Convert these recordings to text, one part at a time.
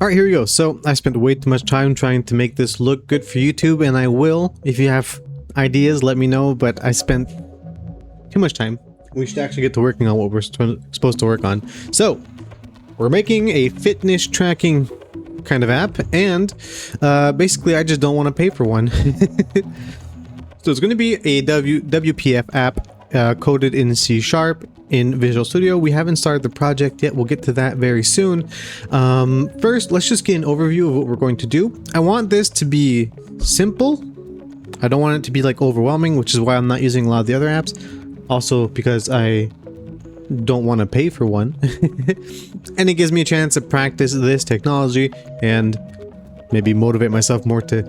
Alright, here we go. So I spent way too much time trying to make this look good for YouTube, and I will. If you have ideas, let me know, but I spent too much time. We should actually get to working on what we're supposed to work on. So, we're making a fitness tracking kind of app, and basically I just don't want to pay for one. So it's going to be a WPF app coded in C# in Visual Studio. We haven't started the project yet. We'll get to that very soon. First, let's just get an overview of what we're going to do. I want this to be simple. I don't want it to be like overwhelming, which is why I'm not using a lot of the other apps. Also because I don't want to pay for one. And it gives me a chance to practice this technology and maybe motivate myself more to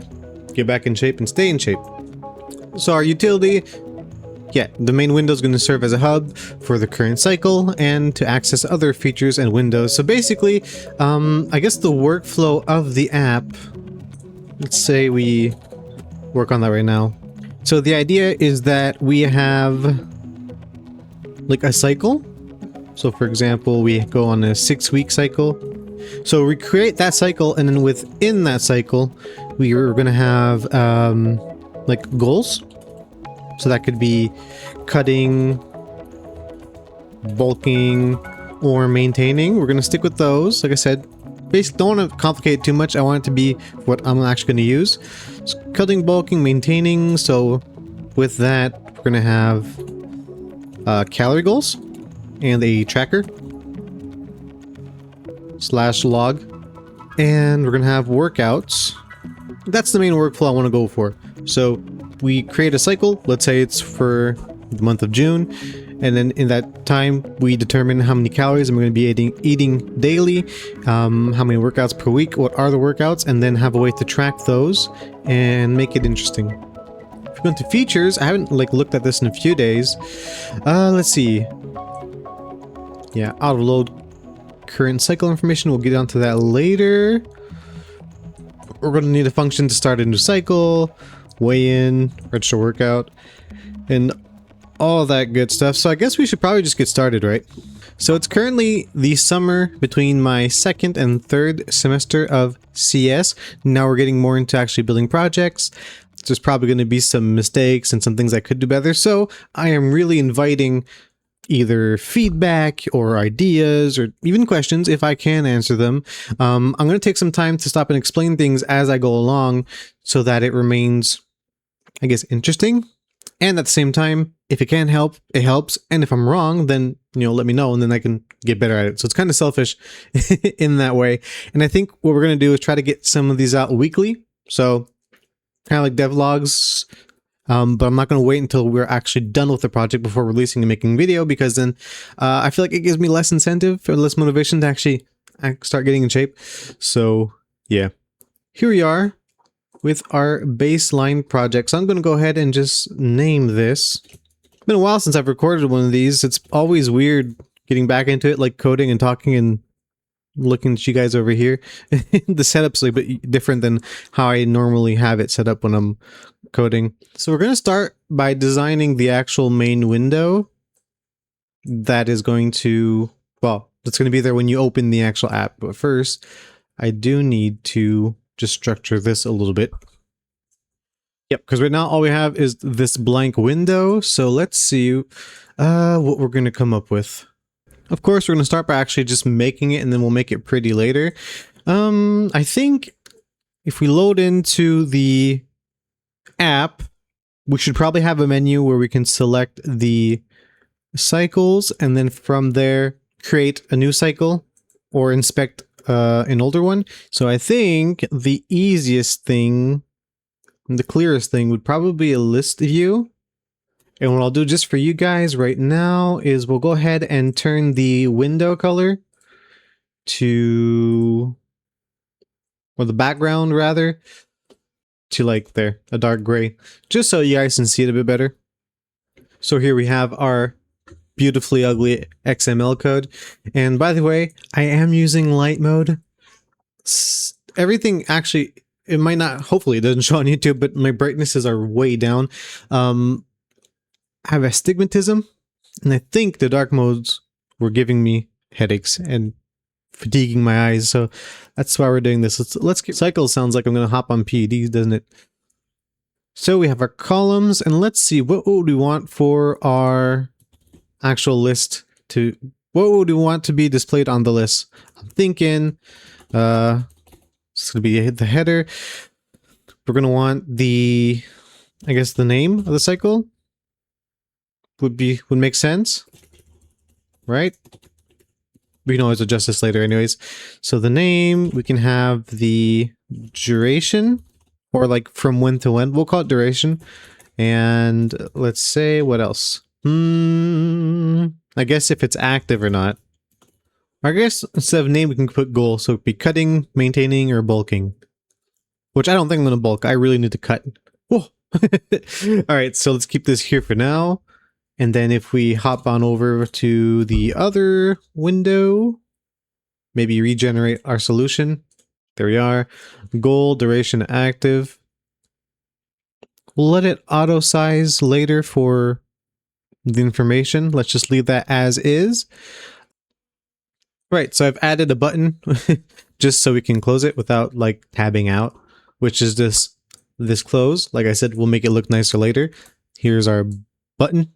get back in shape and stay in shape. So our utility, yeah, the main window is going to serve as a hub for the current cycle and to access other features and windows. So basically, I guess the workflow of the app, let's say we work on that right now. So the idea is that we have like a cycle. So for example, we go on a 6-week cycle. So we create that cycle, and then within that cycle, we are going to have like goals. So that could be cutting, bulking, or maintaining. We're going to stick with those. Like I said, basically don't want to complicate it too much. I want it to be what I'm actually going to use. So cutting, bulking, maintaining. So with that, we're going to have calorie goals and a tracker / log. And we're going to have workouts. That's the main workflow I want to go for. So we create a cycle, let's say it's for the month of June, and then in that time we determine how many calories I'm going to be eating daily, how many workouts per week, what are the workouts, and then have a way to track those and make it interesting. If we go into features, I haven't looked at this in a few days. Let's see. Yeah, auto load current cycle information, we'll get onto that later. We're going to need a function to start a new cycle, weigh in, register workout, and all that good stuff. So I guess we should probably just get started, right? So it's currently the summer between my 2nd and 3rd semester of CS. Now we're getting more into actually building projects. There's probably going to be some mistakes and some things I could do better. So I am really inviting either feedback or ideas or even questions if I can answer them. I'm going to take some time to stop and explain things as I go along so that it remains, I guess, interesting. And at the same time, if it can help, it helps. And if I'm wrong, then, let me know and then I can get better at it. So it's kind of selfish in that way. And I think what we're going to do is try to get some of these out weekly. So kind of like devlogs. But I'm not going to wait until we're actually done with the project before releasing and making video, because then I feel like it gives me less incentive or less motivation to actually start getting in shape. So yeah, here we are with our baseline project. So I'm going to go ahead and just name this. It's been a while since I've recorded one of these. It's always weird getting back into it, like coding and talking and looking at you guys over here. The setup's a bit different than how I normally have it set up when I'm coding. So we're going to start by designing the actual main window that is going to, well, that's going to be there when you open the actual app. But first, I do need to just structure this a little bit. Yep, because right now all we have is this blank window. So let's see what we're going to come up with. Of course, we're going to start by actually just making it, and then we'll make it pretty later. I think if we load into the app, we should probably have a menu where we can select the cycles, and then from there, create a new cycle or inspect an older one. So I think the easiest thing, the clearest thing would probably be a list view. And what I'll do just for you guys right now is we'll go ahead and turn the window color to, or the background rather, to like there, a dark gray, just so you guys can see it a bit better. So here we have our beautifully ugly XML code. And by the way, I am using light mode. Everything actually, it might not, hopefully it doesn't show on YouTube, but my brightnesses are way down. I have astigmatism, and I think the dark modes were giving me headaches, and fatiguing my eyes. So that's why we're doing this. Let's get cycle. Sounds like I'm going to hop on PEDs, doesn't it? So we have our columns, and let's see, what would we want for our actual list to, what would we want to be displayed on the list? I'm thinking, it's going to be the header. We're going to want the, I guess the name of the cycle would make sense, right? We can always adjust this later anyways. So the name, we can have the duration, or like from when to when. We'll call it duration. And let's say, what else? I guess if it's active or not. I guess instead of name, we can put goal. So it'd be cutting, maintaining, or bulking. Which I don't think I'm going to bulk. I really need to cut. Whoa. Alright, so let's keep this here for now. And then if we hop on over to the other window, maybe regenerate our solution. There we are. Goal, duration, active. We'll let it auto size later for the information. Let's just leave that as is. Right, so I've added a button just so we can close it without like tabbing out, which is this close. Like I said, we'll make it look nicer later. Here's our button.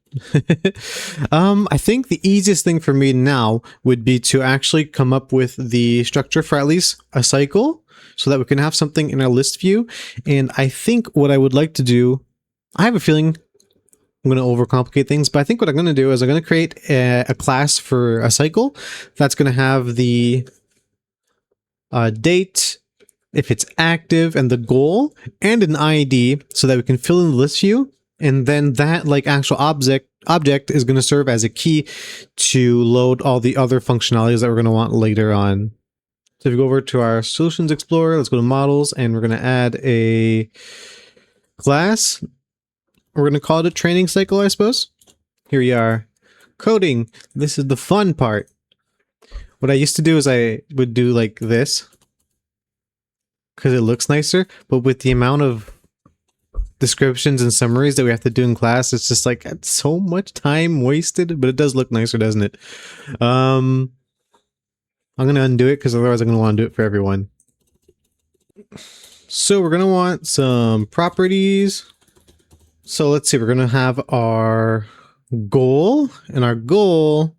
I think the easiest thing for me now would be to actually come up with the structure for at least a cycle so that we can have something in our list view. And I think what I would like to do, I have a feeling I'm going to overcomplicate things, but I think what I'm going to do is I'm going to create a class for a cycle that's going to have the date, if it's active, and the goal, and an ID so that we can fill in the list view. And then that like actual object is going to serve as a key to load all the other functionalities that we're going to want later on. So if we go over to our Solutions Explorer, let's go to Models, and we're going to add a class. We're going to call it a training cycle, I suppose. Here we are. Coding. This is the fun part. What I used to do is I would do like this because it looks nicer, but with the amount of descriptions and summaries that we have to do in class, it's just like it's so much time wasted, but it does look nicer, doesn't it? I'm gonna undo it because otherwise I'm gonna want to do it for everyone. So we're gonna want some properties. So let's see, we're gonna have our goal, and our goal,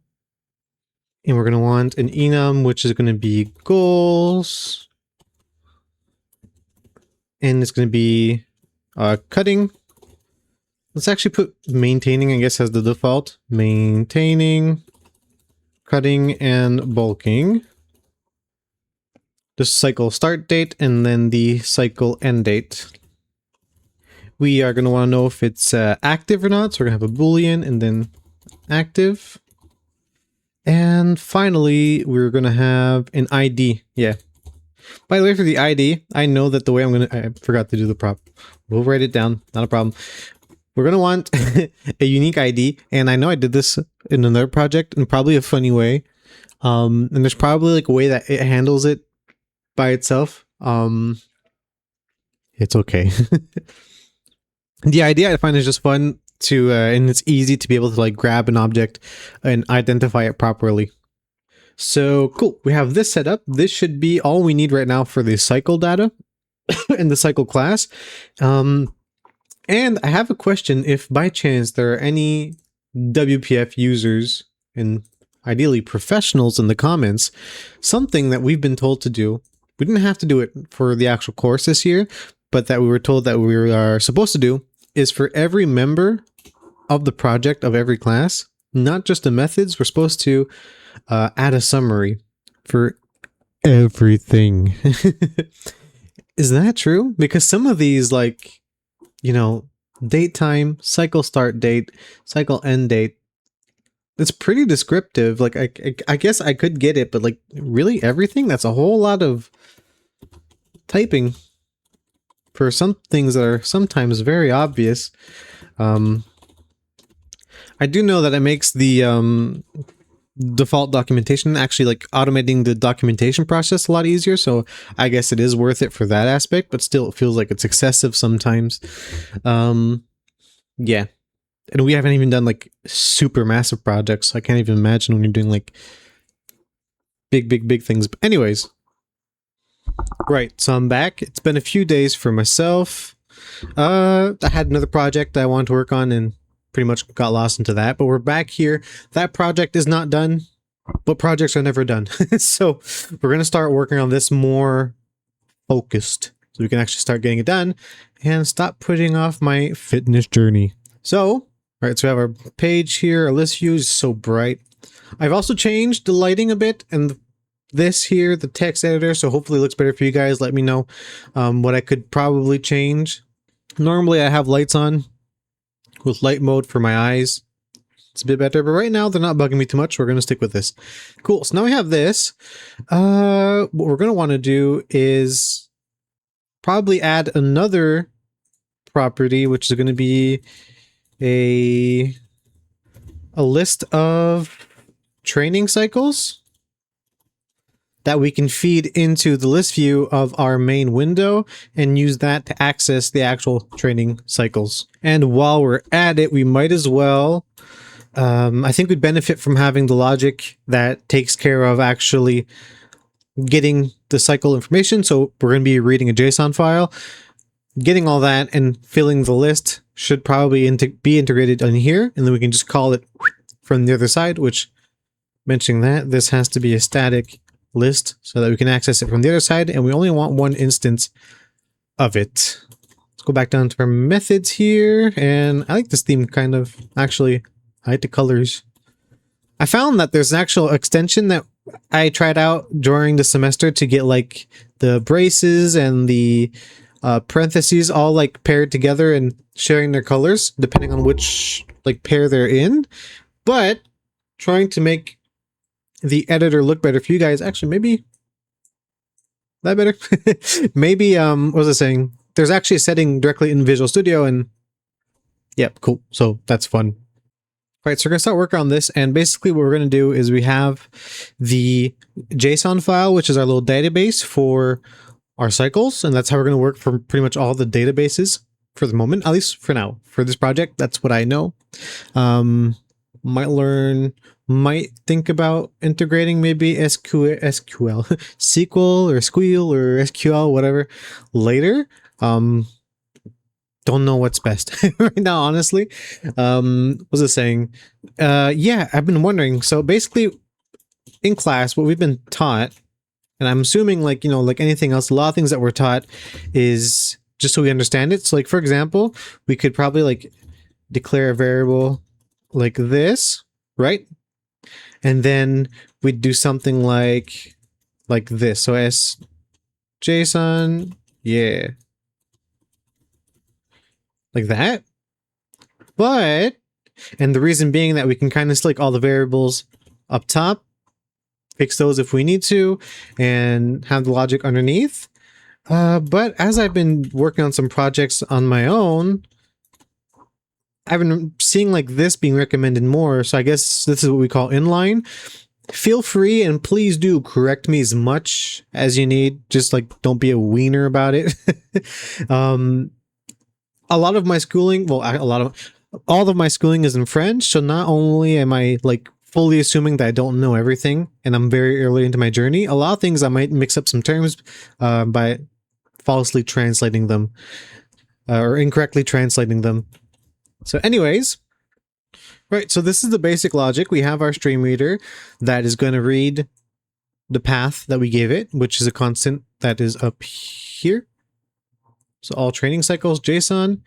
and we're gonna want an enum, which is gonna be goals, and it's gonna be cutting. Let's actually put maintaining, I guess, as the default. Maintaining, cutting, and bulking. The cycle start date, and then the cycle end date. We are going to want to know if it's active or not. So we're going to have a Boolean and then active. And finally, we're going to have an ID. Yeah. By the way, for the ID, I know that the way I'm going to... I forgot to do the prop. We'll write it down. Not a problem. We're going to want a unique ID. And I know I did this in another project in probably a funny way. And there's probably like a way that it handles it by itself. It's okay. The idea I find is just fun to, and it's easy to be able to like grab an object and identify it properly. So cool, we have this set up. This should be all we need right now for the cycle data and the cycle class. And I have a question: if by chance there are any WPF users and ideally professionals in the comments, something that we've been told to do, we didn't have to do it for the actual course this year, but that we were told that we are supposed to do, is for every member of the project of every class, not just the methods, we're supposed to add a summary for everything. Is that true? Because some of these, like, you know, date time, cycle start date, cycle end date, it's pretty descriptive. Like, I guess I could get it, but like, really everything? That's a whole lot of typing for some things that are sometimes very obvious. I do know that it makes the default documentation, actually like automating the documentation process, a lot easier, so I guess it is worth it for that aspect, but still it feels like it's excessive sometimes. Yeah. And we haven't even done like super massive projects, so I can't even imagine when you're doing like big things. But anyways, right, so I'm back. It's been a few days for myself. I had another project I wanted to work on and pretty much got lost into that, but we're back here. That project is not done, but projects are never done. So we're going to start working on this more focused so we can actually start getting it done and stop putting off my fitness journey. So, right, so we have our page here. Our list view is so bright. I've also changed the lighting a bit and this here, the text editor, so hopefully it looks better for you guys. Let me know what I could probably change. Normally I have lights on with light mode for my eyes. It's a bit better, but right now they're not bugging me too much. We're going to stick with this. Cool. So now we have this. What we're going to want to do is probably add another property, which is going to be a list of training cycles that we can feed into the list view of our main window and use that to access the actual training cycles. And while we're at it, we might as well, I think we'd benefit from having the logic that takes care of actually getting the cycle information. So we're going to be reading a JSON file, getting all that and filling the list should probably be integrated in here. And then we can just call it from the other side, which mentioning that this has to be a static list so that we can access it from the other side, and we only want one instance of it. Let's go back down to our methods here, and I like this theme kind of. Actually, I like the colors. I found that there's an actual extension that I tried out during the semester to get like the braces and the parentheses all like paired together and sharing their colors depending on which like pair they're in, but trying to make the editor look better for you guys. Actually, maybe that better. Maybe what was I saying? There's actually a setting directly in Visual Studio, and yep, cool. So that's fun. All right, so we're gonna start working on this, and basically what we're gonna do is we have the JSON file, which is our little database for our cycles, and that's how we're gonna work for pretty much all the databases for the moment, at least for now. For this project, that's what I know. Might think about integrating maybe SQL, SQL or Squeal or SQL, whatever, later. Don't know what's best right now, honestly. What was I saying? Yeah, I've been wondering. So basically, in class, what we've been taught, and I'm assuming like, you know, like anything else, a lot of things that we're taught is just so we understand it. So like, for example, we could probably like declare a variable like this, right? And then we'd do something like this. So as JSON, yeah, like that. But, and the reason being that we can kind of select all the variables up top, fix those if we need to, and have the logic underneath. But as I've been working on some projects on my own, I've been seeing like this being recommended more. So I guess this is what we call inline. Feel free and please do correct me as much as you need. Just like, don't be a wiener about it. A lot of my schooling, well, all of my schooling is in French. So not only am I like fully assuming that I don't know everything and I'm very early into my journey, a lot of things I might mix up some terms by falsely translating them or incorrectly translating them. So anyways, right, so this is the basic logic. We have our stream reader that is going to read the path that we gave it, which is a constant that is up here. So all training cycles, JSON.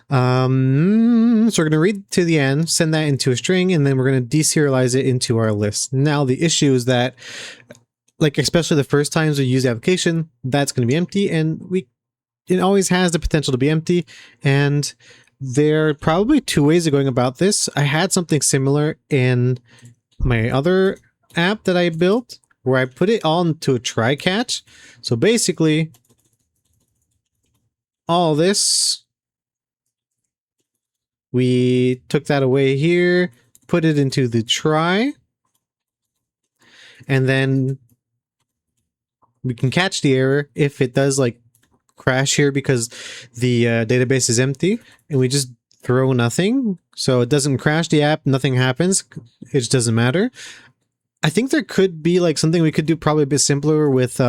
So we're going to read to the end, send that into a string, and then we're going to deserialize it into our list. Now the issue is that, like, especially the first times we use the application, that's going to be empty, and it always has the potential to be empty, and there are probably two ways of going about this. I had something similar in my other app that I built where I put it all into a try catch. So basically, all this, we took that away here, put it into the try, and then we can catch the error if it does like crash here because the database is empty, and we just throw nothing. So it doesn't crash the app, nothing happens. It just doesn't matter. I think there could be like something we could do probably a bit simpler with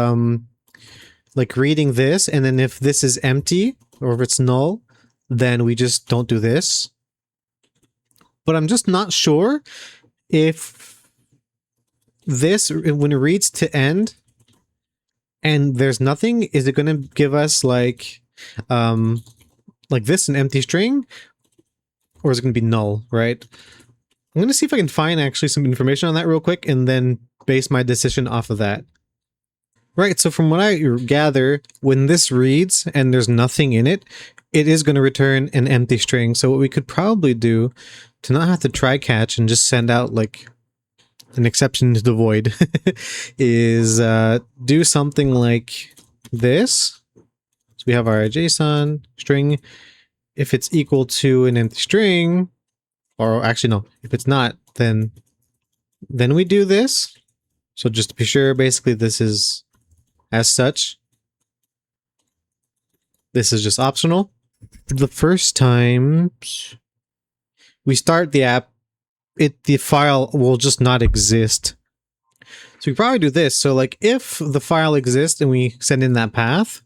like reading this, and then if this is empty or if it's null, then we just don't do this. But I'm just not sure if this, when it reads to end and there's nothing, is it going to give us like this, an empty string, or is it going to be null, right? I'm going to see if I can find actually some information on that real quick and then base my decision off of that. Right, so from what I gather, when this reads and there's nothing in it, it is going to return an empty string. So what we could probably do to not have to try catch and just send out like an exception to the void is do something like this. So we have our JSON string. If it's equal to an empty string, or actually no, if it's not, then we do this. So just to be sure, basically this is as such. This is just optional. The first time we start the app, the file will just not exist. So we probably do this. So like if the file exists and we send in that path,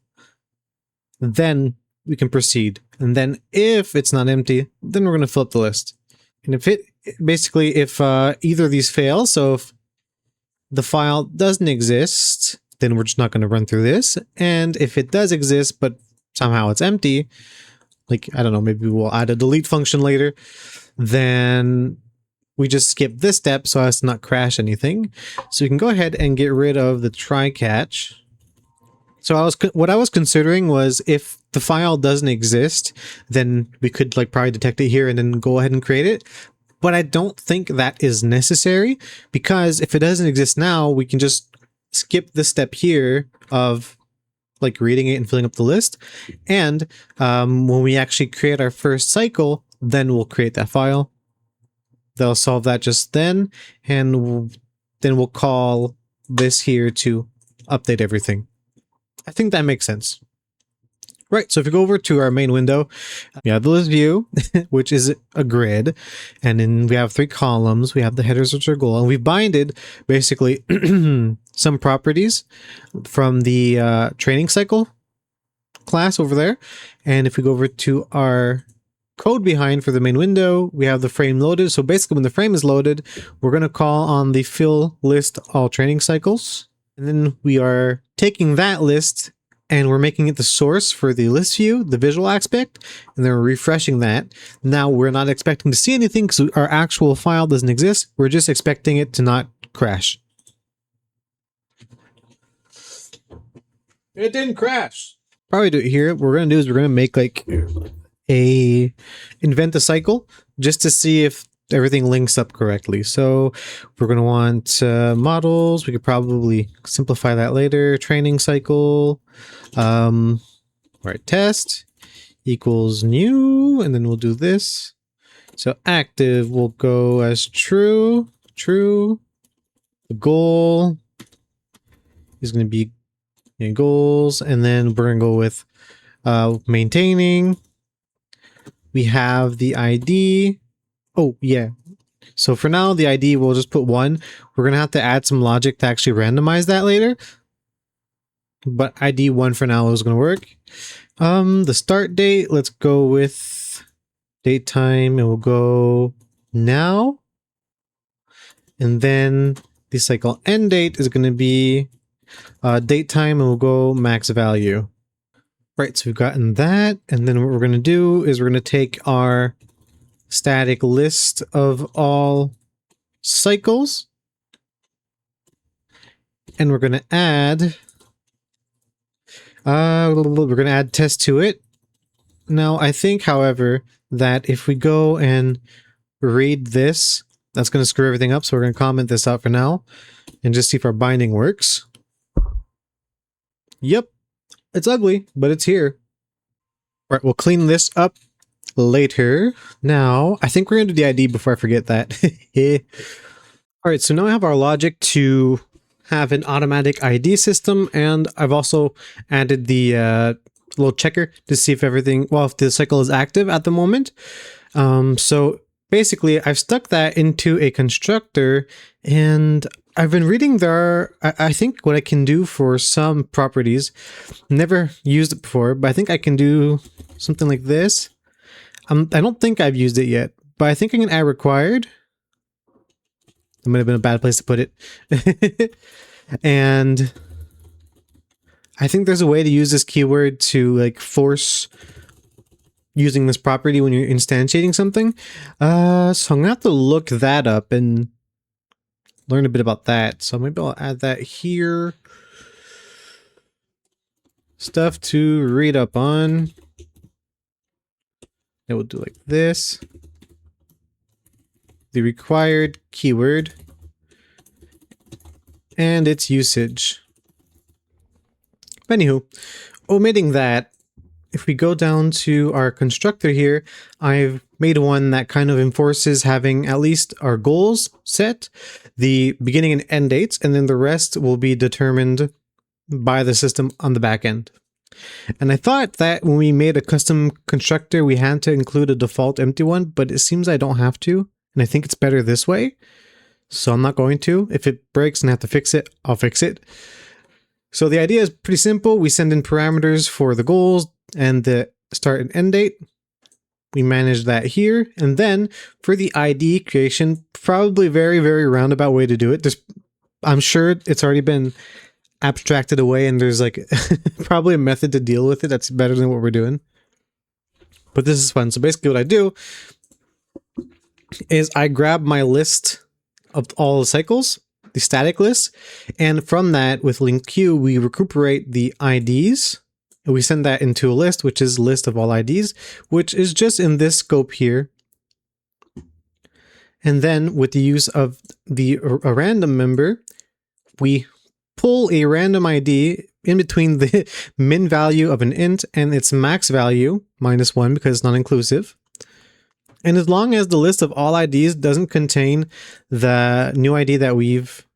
then we can proceed. And then if it's not empty, then we're going to fill up the list. And if either of these fail, so if the file doesn't exist, then we're just not going to run through this. And if it does exist, but somehow it's empty, like, I don't know, maybe we'll add a delete function later, then we just skip this step so as to not crash anything. So we can go ahead and get rid of the try catch. So what I was considering was if the file doesn't exist, then we could like probably detect it here and then go ahead and create it. But I don't think that is necessary, because if it doesn't exist now, we can just skip the step here of like reading it and filling up the list. And when we actually create our first cycle, then we'll create that file. They'll solve that just then. And then we'll call this here to update everything. I think that makes sense. Right, so if you go over to our main window, we have the list view, which is a grid, and then we have 3 columns. We have the headers, which are goal, and we've binded basically some properties from the training cycle class over there. And if we go over to our code behind for the main window, we have the frame loaded. So basically when the frame is loaded, we're going to call on the fill list all training cycles. And then we are taking that list and we're making it the source for the list view, the visual aspect, and then we're refreshing that. Now we're not expecting to see anything because our actual file doesn't exist. We're just expecting it to not crash. It didn't crash. Probably do it here. What we're going to do is we're going to make like invent a cycle just to see if everything links up correctly. So we're going to want models. We could probably simplify that later. Training cycle. Right, test equals new, and then we'll do this. So active will go as true. The goal is going to be goals, and then we're going to go with maintaining. We have the ID. Oh, yeah. So for now, the ID, we'll just put 1. We're going to have to add some logic to actually randomize that later. But ID 1 for now is going to work. The start date, let's go with date time, and we'll go now. And then the cycle end date is going to be date time, and we'll go max value. Right, so we've gotten that. And then what we're going to do is we're going to take our static list of all cycles, and we're going to add test to it. Now I think, however, that if we go and read this, that's going to screw everything up. So we're going to comment this out for now and just see if our binding works. Yep, it's ugly, but it's here. Right, we'll clean this up later. Now, I think we're going to do the ID before I forget that. All right, so now I have our logic to have an automatic ID system, and I've also added the little checker to see if everything, well, if the cycle is active at the moment. So basically I've stuck that into a constructor, and I've been reading I think what I can do for some properties, never used it before, but I think I can do something like this. I don't think I've used it yet, but I think I can add required. It might have been a bad place to put it. And I think there's a way to use this keyword to like force using this property when you're instantiating something. So I'm gonna have to look that up and learn a bit about that. So maybe I'll add that here. Stuff to read up on. It will do like this. The required keyword and its usage. But anywho, omitting that, if we go down to our constructor here, I've made one that kind of enforces having at least our goals set, the beginning and end dates, and then the rest will be determined by the system on the back end. And I thought that when we made a custom constructor, we had to include a default empty one, but it seems I don't have to. And I think it's better this way. So I'm not going to. If it breaks and I have to fix it, I'll fix it. So the idea is pretty simple. We send in parameters for the goals and the start and end date. We manage that here. And then for the ID creation, probably very, very roundabout way to do it. I'm sure it's already been abstracted away and there's like probably a method to deal with it that's better than what we're doing. But this is fun. So basically what I do is I grab my list of all the cycles, the static list, and from that with link Q, we recuperate the IDs and we send that into a list, which is list of all IDs, which is just in this scope here. And then with the use of a random member, we pull a random ID in between the min value of an int and its max value, -1 because it's not inclusive. And as long as the list of all IDs doesn't contain the new ID that we've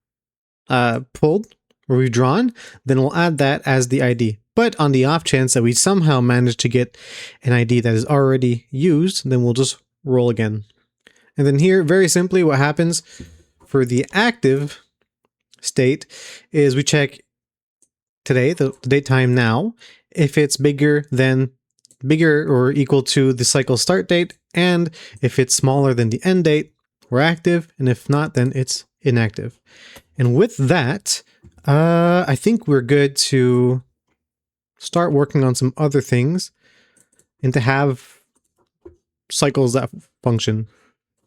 pulled or we've drawn, then we'll add that as the ID. But on the off chance that we somehow manage to get an ID that is already used, then we'll just roll again. And then here, very simply, what happens for the active state is we check today, the date time now, if it's bigger or equal to the cycle start date, and if it's smaller than the end date, we're active, and if not, then it's inactive. And with that, I think we're good to start working on some other things and to have cycles that function.